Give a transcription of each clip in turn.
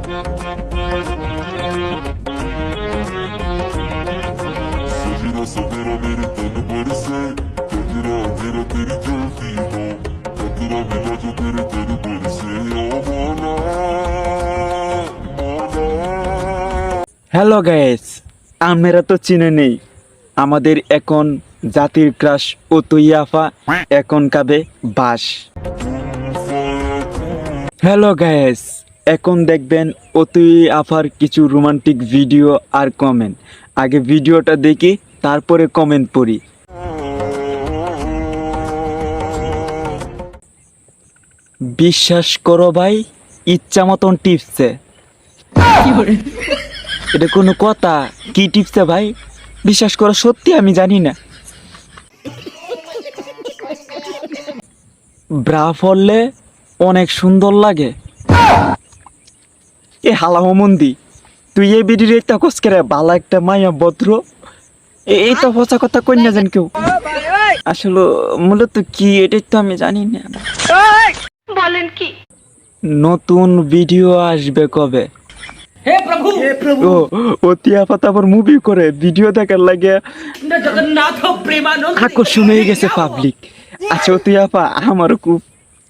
Hello guys, আমরা তো চিনে নেই আমাদের এখন জাতির ক্রাশ অতুইয়াফা এখন কাবে বাস। হ্যালো গাইস, এখন দেখবেন অতুইয়াফার কিছু রোমান্টিক ভিডিও আর কমেন্ট। আগে ভিডিওটা দেখি, তারপরে কমেন্ট পড়ি। বিশ্বাস করো ভাই, ইচ্ছা মতন টিপসে। এটা কোনো কথা? কি টিপসে ভাই? বিশ্বাস করো, সত্যি আমি জানি না। ব্রা পরলে অনেক সুন্দর লাগে। এ হালা মন্দি, তুই এই বিডির একটা কসকে ভালো একটা মায়া ভদ্র, এই তো পচা কথা কই না জান কেউ। আসলে মূলত কি এটাই তো আমি জানি না। বলেন কি? নতুন ভিডিও আসবে কবে? हे प्रभु ও অতিয়াফা তারপর মুভি করে ভিডিও দেখার লাগে जगन्नाथ प्रेमानंद আকর্ষণ হয়ে গেছে পাবলিক। আচ্ছা অতিয়াফা, আমারও খুব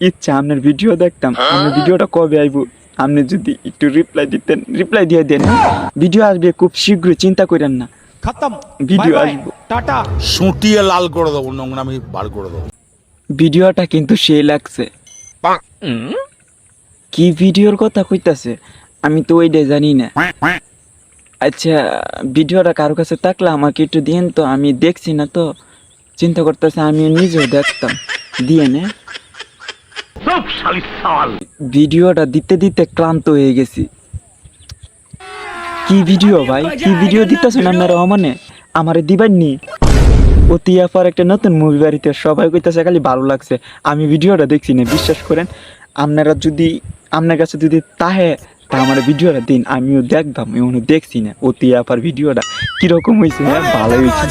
ইচ্ছা আপনার ভিডিও দেখতাম। আপনার ভিডিওটা কবে আইব? আপনি যদি একটু রিপ্লাই দিয়ে দেন। ভিডিও আসবে খুব শীঘ্রই, চিন্তা করেন না। খতম, ভিডিও বাই বাই, আসবো। টাটা। সুটিয়ে লাল করে দেবো, নোংরামি বার করে দেবো। ভিডিওটা কিন্তু সেই লাগছে। কি ভিডিওর কথা কইতাছে? আমি তো ওইটাই জানি না। আচ্ছা, ভিডিওটা কারো কাছে থাকলে আমাকে একটু দিন তো, আমি দেখছি না তো, চিন্তা করতেছে আমি নিজেও দেখতাম। দিয়ে নে। ভিডিওটা দিতে দিতে ক্লান্ত হয়ে গেছি। কি ভিডিও ভাই? কি ভিডিও দিতেছেন আপনারা? মানে আমারে দিবেননি? অতিয়াফার একটা নতুন মুভি বাড়িতে সবাই কইতাছে খালি ভালো লাগছে। আমি ভিডিওটা দেখছি না, বিশ্বাস করেন। আপনারা যদি আপনার কাছে যদি তাহে তা আমার ভিডিওটা দিন, আমিও দেখতাম। এমনও দেখছি না অতিয়াফার ভিডিওটা কিরকম হয়েছে। ভালোই হয়েছে।